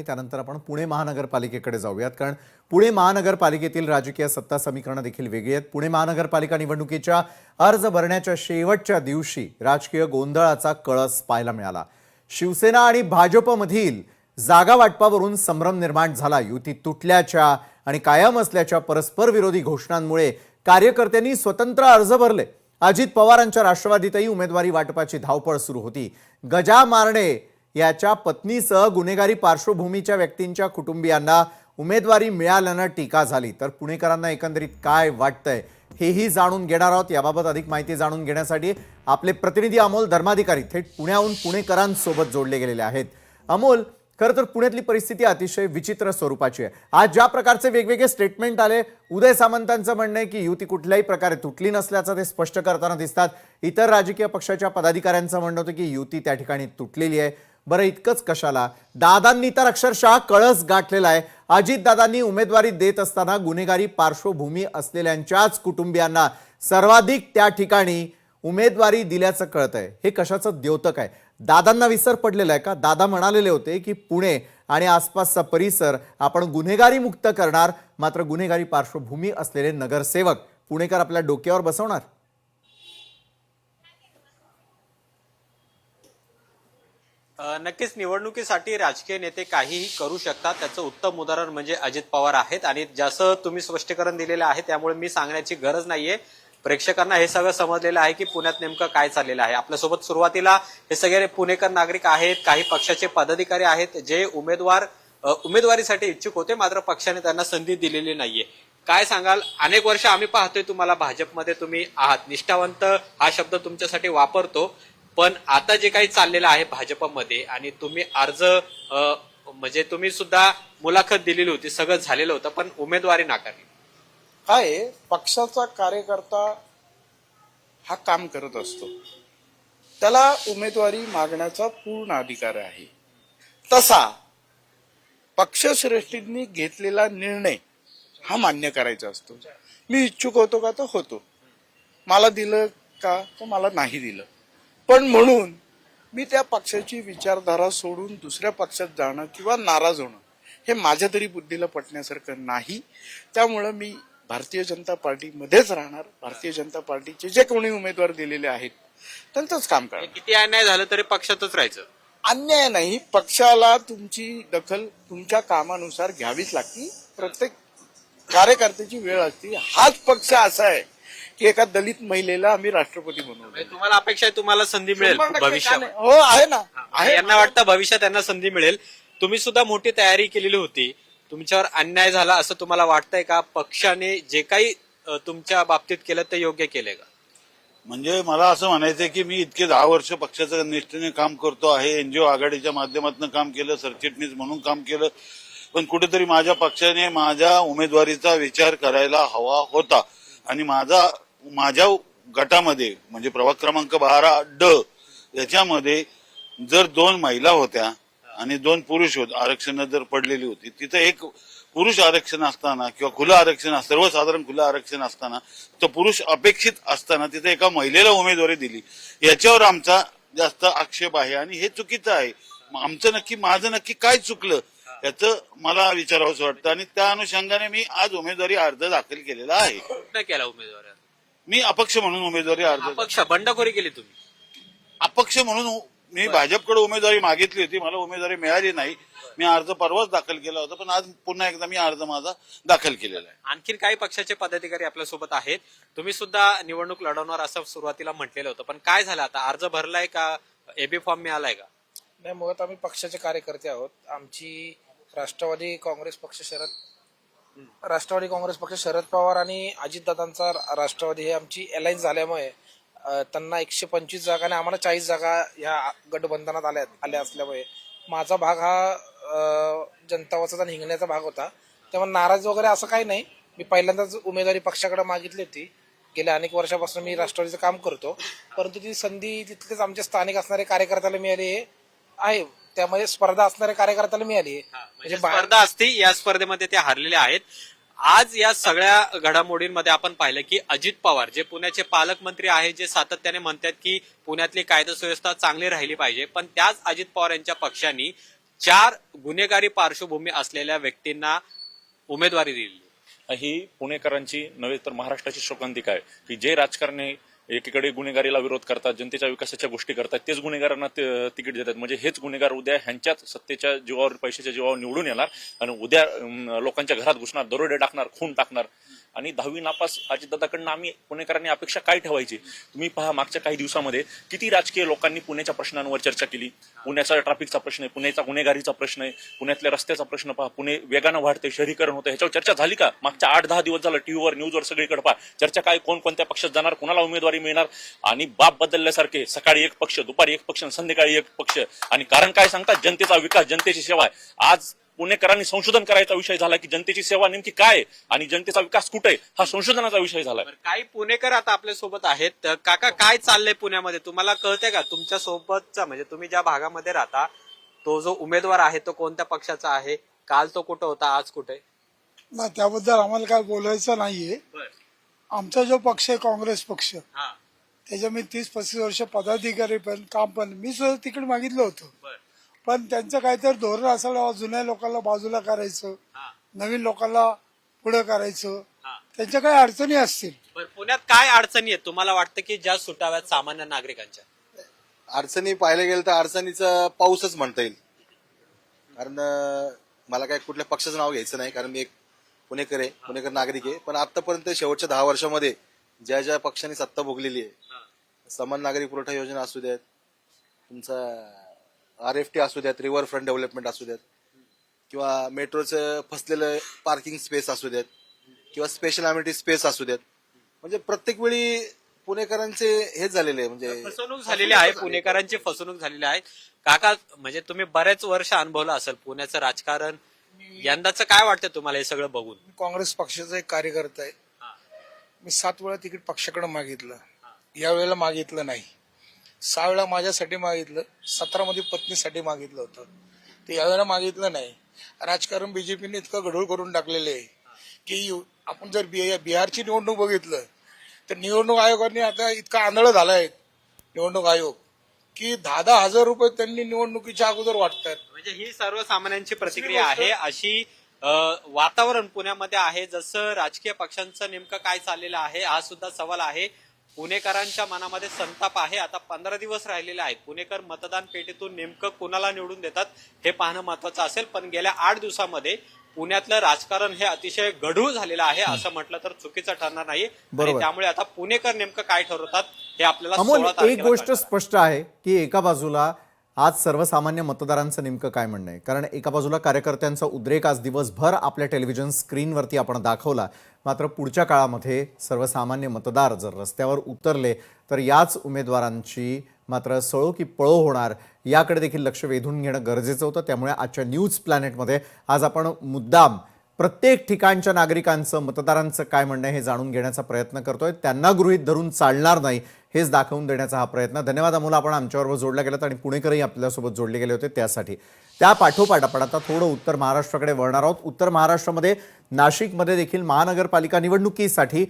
त्यानंतर आपण पुणे महानगरपालिकेकडे जाऊयात, कारण पुणे महानगरपालिकेतील राजकीय सत्ता समीकरणं देखील वेगळी आहेत. पुणे महानगरपालिका निवडणुकीच्या अर्ज भरण्याच्या शेवटच्या दिवशी राजकीय गोंधळाचा कळस पाहायला मिळाला. शिवसेना आणि भाजपमधील जागा वाटपावरून संभ्रम निर्माण झाला. युती तुटल्याच्या आणि कायम असल्याच्या परस्पर विरोधी घोषणांमुळे कार्यकर्त्यांनी स्वतंत्र अर्ज भरले. अजित पवारांच्या राष्ट्रवादीतही उमेदवारी वाटपाची धावपळ सुरू होती. गजा मारणे याच्या पत्नीसह गुन्हेगारी पार्श्वभूमीच्या व्यक्तींच्या कुटुंबियांना उमेदवारी मिळाल्यानं टीका झाली. तर पुणेकरांना एकंदरीत काय वाटतंय हेही जाणून घेणार आहोत. याबाबत अधिक माहिती जाणून घेण्यासाठी आपले प्रतिनिधी अमोल धर्माधिकारी थेट पुण्याहून पुणेकरांसोबत जोडले गेलेले आहेत. अमोल, खरं तर पुण्यातली परिस्थिती अतिशय विचित्र स्वरूपाची आहे. आज ज्या प्रकारचे वेगवेगळे स्टेटमेंट आले, उदय सामंतांचं म्हणणं आहे की युती कुठल्याही प्रकारे तुटली नसल्याचं ते स्पष्ट करताना दिसतात. इतर राजकीय पक्षाच्या पदाधिकाऱ्यांचं म्हणणं होतं की युती त्या ठिकाणी तुटलेली आहे. बरं, इतकंच कशाला, दादांनी तर अक्षरशः कळस गाठलेला आहे. अजितदादांनी उमेदवारी देत असताना गुन्हेगारी पार्श्वभूमी असलेल्यांच्याच कुटुंबियांना सर्वाधिक त्या ठिकाणी उमेदवारी दिल्याचं कळतंय. हे कशाचं द्योतक आहे? दादांना विसर पडलेला आहे का? दादा म्हणालेले होते की पुणे आणि आसपासचा परिसर आपण गुन्हेगारी मुक्त करणार, मात्र गुन्हेगारी पार्श्वभूमी असलेले नगरसेवक पुणेकर आपल्या डोक्यावर बसवणार. नक्कीच निवडणुकीसाठी राजकीय नेते काहीही करू शकतात. त्याचं उत्तम उदाहरण म्हणजे अजित पवार आहेत. आणि जसं तुम्ही स्पष्टीकरण दिलेलं आहे त्यामुळे मी सांगण्याची गरज नाहीये. प्रेक्षकांना हे सगळं समजलेलं आहे की पुण्यात नेमकं काय चाललेलं आहे. आपल्यासोबत सुरुवातीला हे सगळे पुणेकर नागरिक आहेत, काही पक्षाचे पदाधिकारी आहेत जे उमेदवारीसाठी इच्छुक होते, मात्र पक्षाने त्यांना संधी दिलेली नाहीये. काय सांगाल? अनेक वर्ष आम्ही पाहतोय तुम्हाला भाजपमध्ये तुम्ही आहात, निष्ठावंत हा शब्द तुमच्यासाठी वापरतो, पण आता जे काही चाललेलं आहे भाजपमध्ये आणि तुम्ही अर्ज म्हणजे तुम्ही सुद्धा मुलाखत दिलेली होती, सगळं झालेलं होतं, पण उमेदवारी नाकारली. काय पक्षाचा कार्यकर्ता हा काम करत असतो, त्याला उमेदवारी मागण्याचा पूर्ण अधिकार आहे. तसा पक्षश्रेष्ठींनी घेतलेला निर्णय हा मान्य करायचा असतो. मी इच्छुक होतो का तर होतो, मला दिलं का तर मला नाही दिलं, पण म्हणून मी त्या पक्षाची विचारधारा सोडून दुसऱ्या पक्षात जाणं किंवा नाराज होणं हे माझ्या तरी बुद्धीला पटण्यासारखं नाही. त्यामुळं मी भारतीय जनता पार्टीमध्येच राहणार. भारतीय जनता पार्टीचे जे कोणी उमेदवार दिलेले आहेत त्यांचंच काम करणार. किती अन्याय झालं तरी पक्षातच राहायचं. अन्याय नाही, पक्षाला तुमची दखल तुमच्या कामानुसार घ्यावीच लागते. प्रत्येक कार्यकर्त्याची वेळ असते. हाच पक्ष असा आहे की एका दलित महिलेला आम्ही राष्ट्रपती बनवलं. तुम्हाला अपेक्षा आहे तुम्हाला संधी मिळेल भविष्यात? हो, आहे ना, आहे. यांना वाटतं भविष्यात त्यांना संधी मिळेल. तुम्ही सुद्धा मोठी तयारी केलेली होती. तुमच्यावर अन्याय झाला असं तुम्हाला वाटतंय का? पक्षाने जे काही तुमच्या बाबतीत केलं ते योग्य केलंय का? म्हणजे मला असं म्हणायचंय की मी इतके 10 वर्ष पक्षाचं निष्ठेने काम करतो आहे. एनजीओ आघाडीच्या माध्यमातून काम केलं, सरचिटणीस म्हणून काम केलं, पण कुठेतरी माझ्या पक्षाने माझ्या उमेदवारीचा विचार करायला हवा होता. आणि माझ्या गटामध्ये म्हणजे प्रभाग क्रमांक 12D याच्यामध्ये जर 2 महिला होत्या आणि 2 पुरुष होते, आरक्षण जर पडलेली होती, तिथं एक पुरुष आरक्षण असताना किंवा खुलं आरक्षण, सर्वसाधारण खुलं आरक्षण असताना, तर पुरुष अपेक्षित असताना तिथे एका महिलेला उमेदवारी दिली. याच्यावर आमचा जास्त आक्षेप आहे आणि हे चुकीचं आहे. माझं नक्की काय चुकलं याचं मला विचारावंसं वाटतं आणि त्या अनुषंगाने मी आज उमेदवारी अर्ज दाखल केलेला आहे. कुठं केला उमेदवारी? मी अपक्ष म्हणून उमेदवारी अर्ज, पक्ष बंडखोरी केली तुम्ही? अपक्ष म्हणून मी भाजपकडे उमेदवारी मागितली होती, मला उमेदवारी मिळाली नाही. मी अर्ज परवाच दाखल केला होता, पण आज पुन्हा एकदा मी अर्ज माझा दाखल केलेला आहे. आणखीन काही पक्षाचे पदाधिकारी आपल्यासोबत आहेत. तुम्ही सुद्धा निवडणूक लढवणार असं सुरुवातीला म्हटलेलं होतं, पण काय झालं आता? अर्ज भरलाय का? एबी फॉर्म मिळालाय का? नाही, मुळात आम्ही पक्षाचे कार्यकर्ते आहोत. आमची राष्ट्रवादी काँग्रेस पक्ष शरद पवार आणि अजितदादांचा राष्ट्रवादी हे आमची अलायन्स झाल्यामुळे त्यांना 125 जागा आणि आम्हाला 40 जागा या गठबंधनात आल्या असल्यामुळे माझा भाग हा जनता वचत आणि हिंगण्याचा भाग होता. त्यामुळे नाराज वगैरे असं काही नाही. मी पहिल्यांदाच उमेदवारी पक्षाकडे मागितली होती. गेल्या अनेक वर्षापासून मी राष्ट्रवादीचं काम करतो, परंतु ती संधी तिथलेच आमच्या स्थानिक असणारे कार्यकर्त्याला मिळाली आहे. त्यामध्ये स्पर्धा असणाऱ्या कार्यकर्त्याला मिळाली. म्हणजे स्पर्धा असते, या स्पर्धेमध्ये ते हारलेले आहेत. आज या सगळ्या घडामोडींमध्ये आपण पाहिलं की अजित पवार जे पुण्याचे पालकमंत्री आहेत, जे सातत्याने म्हणतात की पुण्यातली कायदा सुव्यवस्था चांगली राहिली पाहिजे, पण त्याच अजित पवार यांच्या पक्षाने 4 गुन्हेगारी पार्श्वभूमी असलेल्या व्यक्तींना उमेदवारी दिली. ही पुणेकरांची नव्हे तर महाराष्ट्राची शोकांतिका आहे की जे राजकारणी एकीकडे गुन्हेगारीला विरोध करतात, जनतेच्या विकासाच्या गोष्टी करतात, तेच गुन्हेगारांना तिकीट देतात. म्हणजे हेच गुन्हेगार उद्या ह्यांच्याच सत्तेच्या जीवावर, पैशाच्या जीवावर निवडून येणार आणि उद्या लोकांच्या घरात घुसणार, दरोडे टाकणार, खून टाकणार. आणि 10वी नापास अजितदादाकडनं आम्ही पुणेकरांनी अपेक्षा काय ठेवायची? तुम्ही पहा, मागच्या काही दिवसामध्ये किती राजकीय लोकांनी पुण्याच्या प्रश्नांवर चर्चा केली. पुण्याचा ट्रॅफिकचा प्रश्न आहे, पुण्याचा गुन्हेगारीचा प्रश्न आहे, पुण्यातल्या रस्त्याचा प्रश्न पहा, पुणे वेगानं वाढते, शहरीकरण होतं, ह्याच्यावर चर्चा झाली का? मागच्या 8-10 दिवस झालं टीव्हीवर, न्यूजवर सगळीकडे पहा चर्चा काय, कोण कोणत्या पक्षात जाणार, कोणाला उमेदवारी मिळणार. आणि बाप बदलल्यासारखे सकाळी एक पक्ष, दुपारी एक पक्ष, संध्याकाळी एक पक्ष. आणि कारण काय सांगतात? जनतेचा विकास, जनतेची सेवा आहे. आज पुणेकरांनी संशोधन करायचा विषय झाला की जनतेची सेवा नेमकी काय आहे आणि जनतेचा विकास कुठे आहे, हा संशोधनाचा विषय झाला. काही पुणेकर आता आपल्या सोबत आहेत. तर काका, काय चाललंय पुण्यामध्ये? तुम्हाला कळतंय का तुमच्या सोबतचा, म्हणजे तुम्ही ज्या भागामध्ये राहता, तो जो उमेदवार आहे तो कोणत्या पक्षाचा आहे? काल तो कुठं होता, आज कुठे? नाही, त्याबद्दल आम्हाला काय बोलायचं नाहीये. आमचा जो पक्ष आहे काँग्रेस पक्ष, त्याच्या मी 30-35 वर्ष पदाधिकारी पण काम पण मी सुद्धा तिकीट मागितलं होतं. पण त्यांचं काहीतरी धोरण असायला जुन्या लोकांना बाजूला करायचं, नवीन लोकांना पुढे करायचं, त्यांच्या काही अडचणी असतील. पुण्यात काय अडचणी आहेत तुम्हाला वाटतं की ज्या सुटाव्यात सामान्य नागरिकांच्या? अडचणी पाहायला गेलं तर अडचणीचं पाऊसच म्हणता येईल. कारण मला काय कुठल्या पक्षाचं नाव घ्यायचं नाही, कारण मी एक पुणेकर आहे, पुणेकर नागरिक आहे. पण आतापर्यंत शेवटच्या 10 वर्षामध्ये ज्या ज्या पक्षांनी सत्ता भोगलेली आहे, समान नागरी पुरवठा योजना असू द्यात, तुमचा RFT असू द्यात, रिव्हर फ्रंट डेव्हलपमेंट असू द्यात, किंवा मेट्रोचं फसलेलं पार्किंग स्पेस असू द्यात, किंवा स्पेशल अम्युनिटी स्पेस असू द्यात, म्हणजे प्रत्येक वेळी पुणेकरांचे हेच झालेले आहे, म्हणजे फसवणूक झालेली आहे, पुणेकरांची फसवणूक झालेली आहे. काका, म्हणजे तुम्ही बरेच वर्ष अनुभवलं असेल पुण्याचं राजकारण, यंदाचं काय वाटतं तुम्हाला हे सगळं बघून? काँग्रेस पक्षाचा एक कार्यकर्ता आहे. मी 7 वेळा तिकीट पक्षाकडे मागितलं, यावेळेला मागितलं नाही. 6 वेळा माझ्यासाठी मागितलं, 17 मध्ये पत्नीसाठी मागितलं होतं, ते यावेळेला मागितलं नाही. राजकारण बीजेपीने इतकं गढूळ करून टाकलेलं आहे की आपण जर बिहारची निवडणूक बघितलं तर निवडणूक आयोगाने आता इतका आंधळ झालाय निवडणूक आयोग की 10,000 रुपये त्यांनी निवडणुकीच्या अगोदर वाटतात. म्हणजे ही सर्वसामान्यांची प्रतिक्रिया आहे. अशी वातावरण पुण्यामध्ये आहे. जसं राजकीय पक्षांचं नेमकं काय चाललेलं आहे हा सुद्धा सवाल आहे. पुणेकरांच्या मनामध्ये संताप आहे. आता 15 दिवस राहिलेले आहेत. पुणेकर मतदान पेटीतून नेमकं कुणाला निवडून देतात हे पाहणं महत्वाचं असेल. पण गेल्या 8 दिवसामध्ये पुण्यातलं राजकारण हे अतिशय गढूळ झालेलं आहे असं म्हटलं तर चुकीचं ठरणार नाही. आणि त्यामुळे आता पुणेकर नेमकं काय ठरवतात हे आपल्याला अमोल, 16 एक तारखेला गोष्ट कळणार. स्पष्ट आहे की एका बाजूला आज सर्वसामान्य मतदारांचं नेमकं काय म्हणणं आहे, कारण एका बाजूला कार्यकर्त्यांचा उद्रेक आज दिवसभर आपल्या टेलिव्हिजन स्क्रीनवरती आपण दाखवला. मात्र पुढच्या काळामध्ये सर्वसामान्य मतदार जर रस्त्यावर उतरले तर याच उमेदवारांची मात्र सळो की पळो होणार याकडे देखील लक्ष वेधून घेणं गरजेचं होतं. त्यामुळे आजच्या न्यूज प्लॅनेटमध्ये आज आपण मुद्दाम प्रत्येक ठिकाणच्या नागरिकांचं, मतदारांचं काय म्हणणं आहे हे जाणून घेण्याचा प्रयत्न करतोय. त्यांना गृहीत धरून चालणार नाही हेच दाखवून देण्याचा हा प्रयत्न. धन्यवाद अमोल, आपण आमच्याबरोबर जोडल्या गेलात आणि पुणेकरही आपल्यासोबत जोडले गेले होते त्यासाठी. त्या पाठोपाठ आपण आता थोडं उत्तर महाराष्ट्राकडे वळणार आहोत. उत्तर महाराष्ट्रामध्ये नाशिकमध्ये देखील महानगरपालिका निवडणुकीसाठी